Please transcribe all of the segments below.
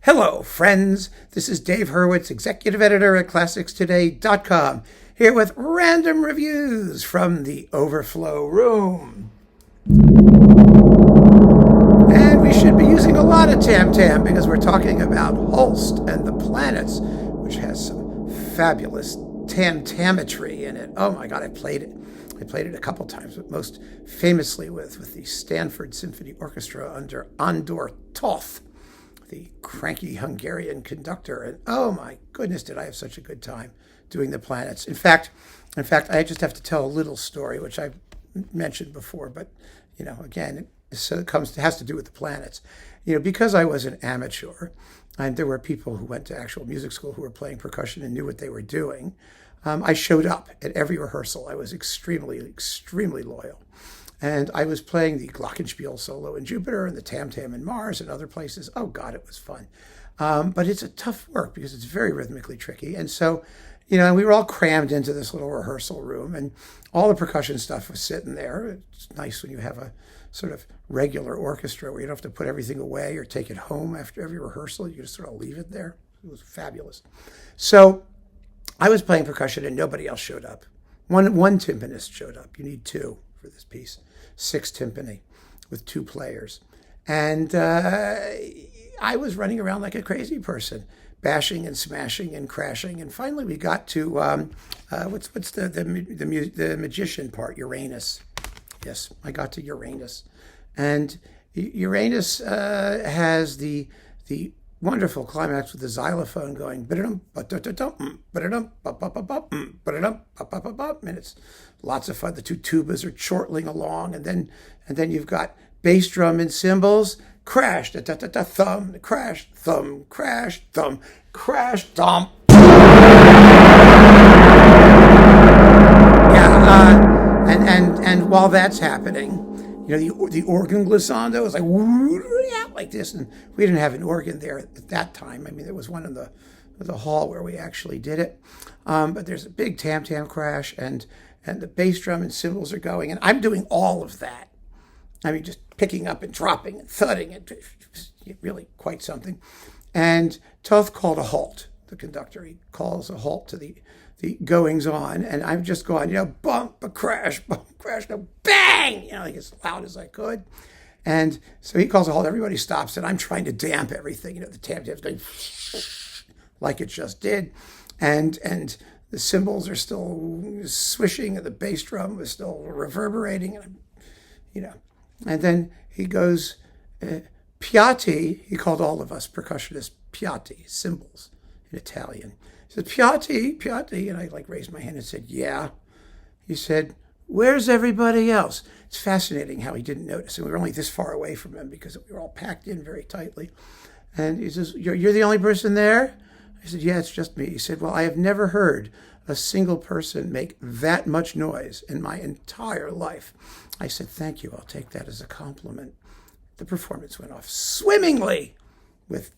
Hello, friends. This is Dave Hurwitz, executive editor at ClassicsToday.com, here with random reviews from the Overflow room. And we should be using a lot of tam-tam because we're talking about Holst and the Planets, which has some fabulous tam-tametry in it. Oh my God, I played it. I played it a couple times, but most famously with the Stanford Symphony Orchestra under Andor Toth, the cranky Hungarian conductor. And oh my goodness, did I have such a good time doing the Planets. In fact, I just have to tell a little story, which I've mentioned before, but again, it has to do with the Planets. Because I was an amateur, and there were people who went to actual music school who were playing percussion and knew what they were doing. I showed up at every rehearsal. I was extremely, extremely loyal. And I was playing the Glockenspiel solo in Jupiter and the Tam-Tam in Mars and other places. Oh, God, it was fun. But it's a tough work because it's very rhythmically tricky. And so, we were all crammed into this little rehearsal room, and all the percussion stuff was sitting there. It's nice when you have a sort of regular orchestra where you don't have to put everything away or take it home after every rehearsal. You just sort of leave it there. It was fabulous. So I was playing percussion and nobody else showed up. One timpanist showed up. You need two for this piece. 6 timpani with 2 players. And I was running around like a crazy person, bashing and smashing and crashing. And finally we got to, what's the magician part, Uranus. Yes, I got to Uranus. And Uranus has the wonderful climax with the xylophone going, and it's lots of fun. The 2 tubas are chortling along, and then you've got bass drum and cymbals, crash, thumb, crash, thumb, crash, thumb, crash, thumb. Yeah, and while that's happening, the organ glissando is like this, and we didn't have an organ there at that time. I mean, there was one in the hall where we actually did it, but there's a big tam-tam crash, and the bass drum and cymbals are going, and I'm doing all of that. I mean, just picking up and dropping and thudding, and really quite something. And Toth called a halt. The conductor, he calls a halt to the goings on, and I'm just going, bump, a crash, no, bang, like as loud as I could. And so he calls a halt, everybody stops, and I'm trying to damp everything. The tam-tam's going like it just did. And the cymbals are still swishing, and the bass drum was still reverberating, and then he goes, Piatti, he called all of us percussionists Piatti, cymbals in Italian. He said, Piatti, and I raised my hand and said, yeah. He said, where's everybody else? It's fascinating how he didn't notice, and we were only this far away from him because we were all packed in very tightly. And he says, you're the only person there? I said, yeah, it's just me. He said, well, I have never heard a single person make that much noise in my entire life. I said, thank you, I'll take that as a compliment. The performance went off swimmingly with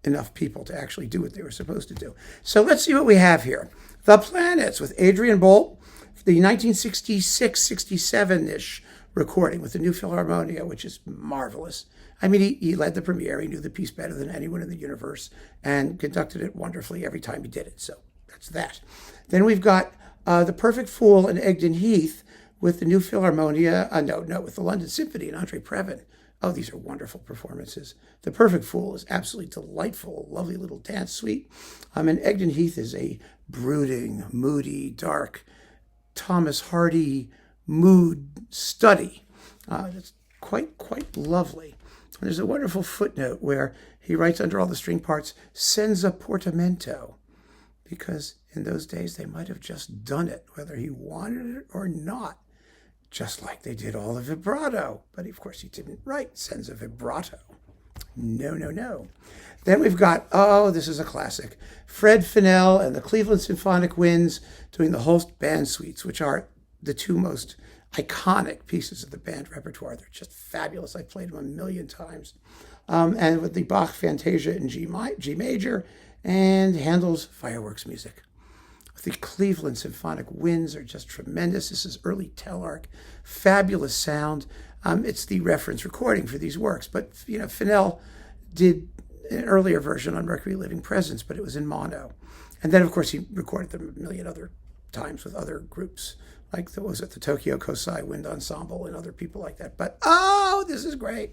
enough people to actually do what they were supposed to do. So let's see what we have here. The Planets with Adrian Bolt, the 1966-67-ish recording with the New Philharmonia, which is marvelous. I mean, he led the premiere. He knew the piece better than anyone in the universe and conducted it wonderfully every time he did it. So that's that. Then we've got The Perfect Fool and Egdon Heath with the New Philharmonia, with the London Symphony and Andre Previn. Oh, these are wonderful performances. The Perfect Fool is absolutely delightful, lovely little dance suite. And Egdon Heath is a brooding, moody, dark, Thomas Hardy mood study. It's quite lovely. And there's a wonderful footnote where he writes under all the string parts, senza portamento, because in those days they might have just done it, whether he wanted it or not, just like they did all the vibrato. But of course he didn't write senza vibrato. No. Then we've got, this is a classic, Fred Fennell and the Cleveland Symphonic Winds doing the Holst band suites, which are the 2 most iconic pieces of the band repertoire. They're just fabulous. I played them a million times. And with the Bach Fantasia in G major and Handel's fireworks music. The Cleveland Symphonic Winds are just tremendous. This is early Telarc, fabulous sound. It's the reference recording for these works. But Fennell did an earlier version on Mercury Living Presence, but it was in mono. And then, of course, he recorded them a million other times with other groups, like the Tokyo Kosai Wind Ensemble and other people like that. But, oh, this is great.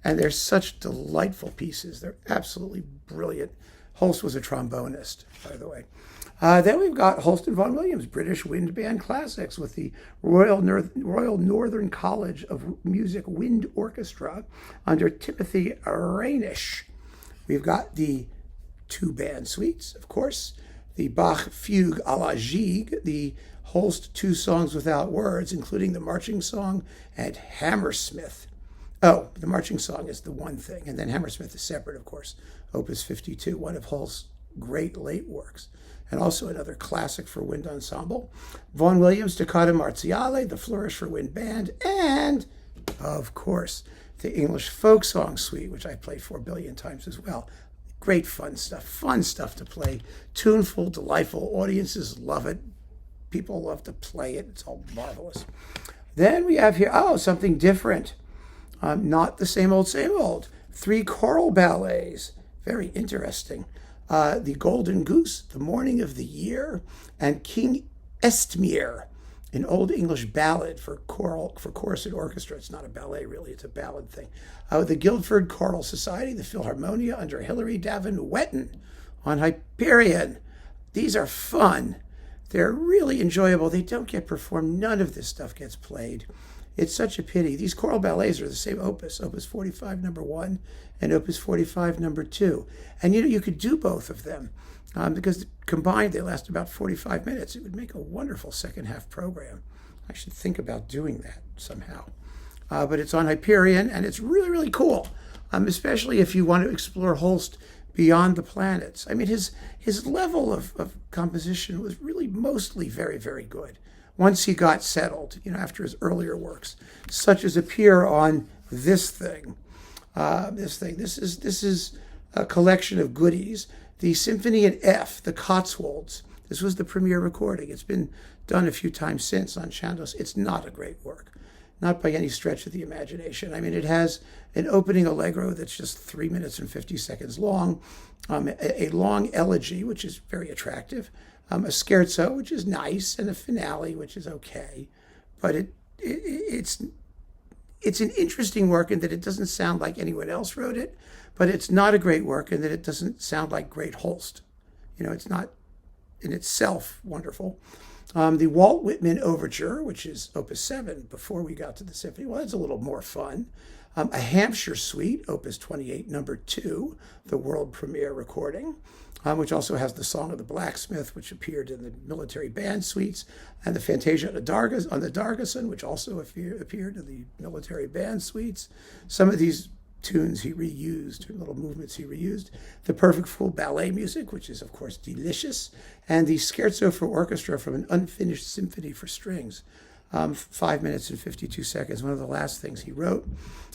And they're such delightful pieces. They're absolutely brilliant. Holst was a trombonist, by the way. Then we've got Holst and Vaughan Williams, British Wind Band Classics with the Royal Northern College of Music Wind Orchestra under Timothy Raynish. We've got the two band suites, of course, the Bach Fugue à la Gigue, the Holst Two Songs Without Words, including the marching song and Hammersmith. Oh, the marching song is the one thing, and then Hammersmith is separate, of course. Opus 52, one of Holst's great late works, and also another classic for wind ensemble. Vaughan Williams, Toccata Marziale, the Flourish for Wind Band, and, of course, the English Folk Song Suite, which I played 4 billion times as well. Great fun stuff to play. Tuneful, delightful. Audiences love it. People love to play it. It's all marvelous. Then we have here, something different. Not the same old. 3 choral ballets. Very interesting. The Golden Goose, The Morning of the Year, and King Estmere, an Old English ballad for chorus and orchestra. It's not a ballet, really. It's a ballad thing. The Guildford Choral Society, the Philharmonia under Hilary Davin Wetton on Hyperion. These are fun. They're really enjoyable. They don't get performed. None of this stuff gets played. It's such a pity. These choral ballets are the same opus, Opus 45, number 1, and Opus 45, number 2. And you could do both of them because combined they last about 45 minutes. It would make a wonderful second half program. I should think about doing that somehow. But it's on Hyperion, and it's really, really cool, especially if you want to explore Holst beyond the planets. I mean, his level of composition was really mostly very, very good once he got settled, after his earlier works, such as appear on this thing. This is a collection of goodies. The Symphony in F, the Cotswolds. This was the premiere recording. It's been done a few times since on Chandos. It's not a great work, not by any stretch of the imagination. I mean, it has an opening allegro that's just 3 minutes and 50 seconds long, a long elegy, which is very attractive, a scherzo, which is nice, and a finale, which is okay. But it's an interesting work in that it doesn't sound like anyone else wrote it, but it's not a great work in that it doesn't sound like great Holst. It's not in itself wonderful. The Walt Whitman Overture, which is Opus 7, before we got to the symphony, well, that's a little more fun. A Hampshire Suite, Opus 28, number 2, the world premiere recording, which also has the Song of the Blacksmith, which appeared in the military band suites, and the Fantasia on the Dargeson, which also appeared in the military band suites. Some of these tunes he reused, little movements he reused. The Perfect Fool Ballet Music, which is, of course, delicious, and the Scherzo for Orchestra from an Unfinished Symphony for Strings, 5 minutes and 52 seconds, one of the last things he wrote,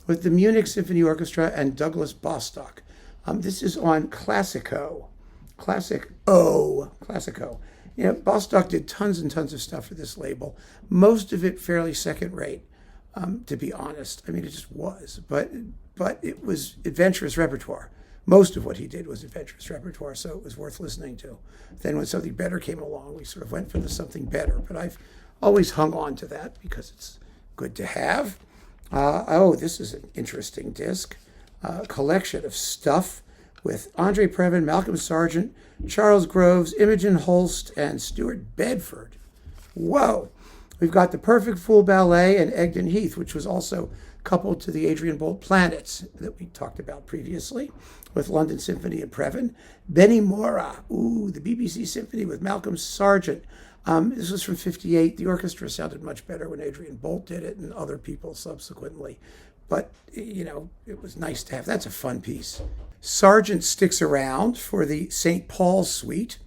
with the Munich Symphony Orchestra and Douglas Bostock. This is on Classico. Bostock did tons and tons of stuff for this label, most of it fairly second rate, to be honest. I mean, it just was, but it was adventurous repertoire. Most of what he did was adventurous repertoire, so it was worth listening to. Then when something better came along, we sort of went for the something better, but I've always hung on to that because it's good to have. This is an interesting disc, collection of stuff with Andre Previn, Malcolm Sargent, Charles Groves, Imogen Holst, and Stuart Bedford. Whoa! We've got the Perfect Fool Ballet and Egdon Heath, which was also coupled to the Adrian Boult Planets that we talked about previously, with London Symphony and Previn. Benny Mora, the BBC Symphony with Malcolm Sargent. This was from 58. The orchestra sounded much better when Adrian Boult did it and other people subsequently. But, it was nice to have. That's a fun piece. Sargent sticks around for the St. Paul's Suite,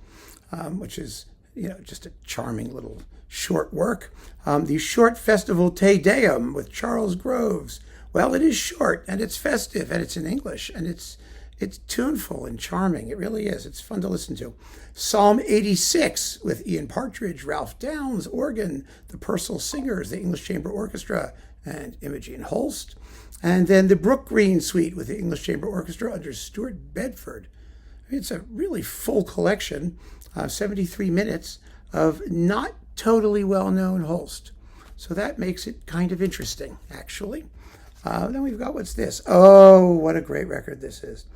which is, just a charming little short work. The Short Festival Te Deum with Charles Groves. Well, it is short, and it's festive, and it's in English, and it's tuneful and charming. It really is. It's fun to listen to. Psalm 86 with Ian Partridge, Ralph Downs, organ, the Purcell Singers, the English Chamber Orchestra, and Imogen Holst. And then the Brook Green Suite with the English Chamber Orchestra under Stuart Bedford. I mean, it's a really full collection, 73 minutes of not totally well-known Holst. So that makes it kind of interesting, actually. Then we've got, what's this? Oh, what a great record this is.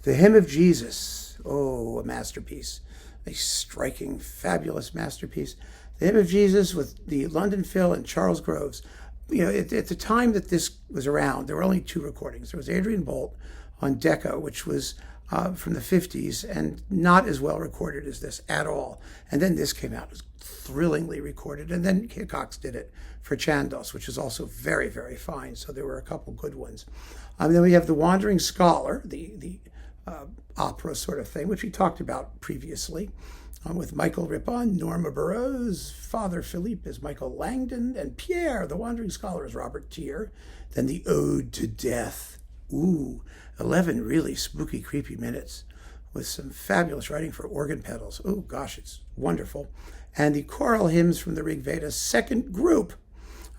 The Hymn of Jesus. Oh, a masterpiece. A striking, fabulous masterpiece. The Hymn of Jesus with the London Phil and Charles Groves. You know, at the time that this was around, there were only 2 recordings. There was Adrian Bolt on Decca, which was from the 50s and not as well recorded as this at all. And then this came out. It was thrillingly recorded. And then Hickox did it for Chandos, which is also very, very fine. So there were a couple good ones. Then we have The Wandering Scholar, the opera sort of thing, which we talked about previously, with Michael Rippon, Norma Burroughs, Father Philippe is Michael Langdon, and Pierre, the Wandering Scholar, is Robert Tier. Then the Ode to Death. Ooh, 11 really spooky, creepy minutes with some fabulous writing for organ pedals. Oh, gosh, it's wonderful. And the choral hymns from the Rig Veda second group,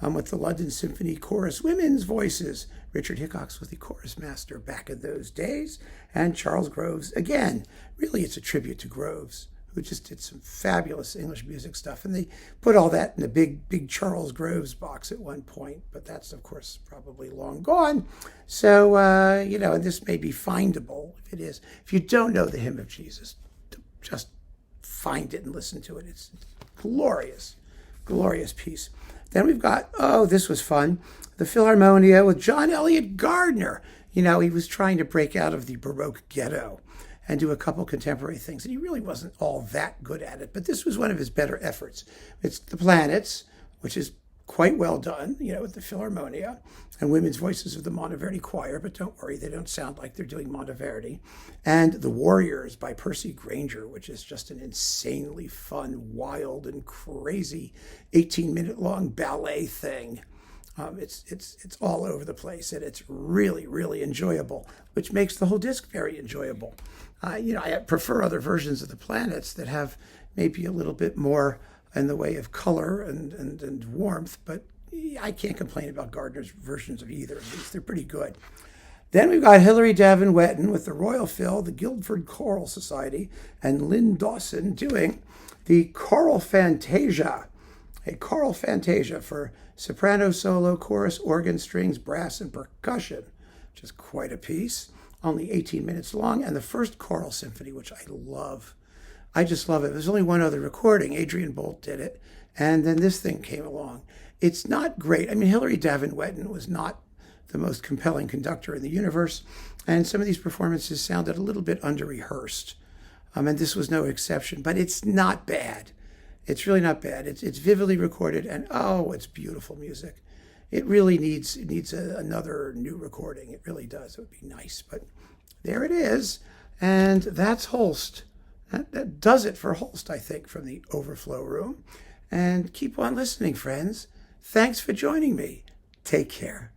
with the London Symphony Chorus Women's Voices. Richard Hickox was the chorus master back in those days. And Charles Groves, again, really it's a tribute to Groves, who just did some fabulous English music stuff. And they put all that in a big Charles Groves box at one point, but that's, of course, probably long gone. So, you know, and this may be findable if it is. If you don't know the Hymn of Jesus, just find it and listen to it. It's glorious, glorious piece. Then we've got, oh, this was fun, the Philharmonia with John Eliot Gardner. You know, he was trying to break out of the Baroque ghetto and do a couple contemporary things, and he really wasn't all that good at it, but this was one of his better efforts. It's The Planets, which is quite well done, you know, with the Philharmonia, and Women's Voices of the Monteverdi Choir, but don't worry, they don't sound like they're doing Monteverdi, and The Warriors by Percy Granger, which is just an insanely fun, wild, and crazy 18-minute-long ballet thing. It's all over the place, and it's really, really enjoyable, which makes the whole disc very enjoyable. You know, I prefer other versions of The Planets that have maybe a little bit more in the way of color and warmth, but I can't complain about Gardner's versions of either of these. They're pretty good. Then we've got Hilary Davin Wetton with the Royal Phil, the Guildford Choral Society, and Lynn Dawson doing the Choral Fantasia, a choral fantasia for soprano, solo, chorus, organ, strings, brass, and percussion, which is quite a piece, only 18 minutes long, and the first choral symphony, which I love. I just love it. There's only one other recording. Adrian Bolt did it, and then this thing came along. It's not great. I mean, Hilary Davin Wetton was not the most compelling conductor in the universe, and some of these performances sounded a little bit under-rehearsed, and this was no exception, but it's not bad. It's really not bad. It's vividly recorded, and oh, it's beautiful music. It really needs another new recording. It really does. It would be nice, but there it is, and that's Holst. That does it for Holst, I think, from the Overflow room. And keep on listening, friends. Thanks for joining me. Take care.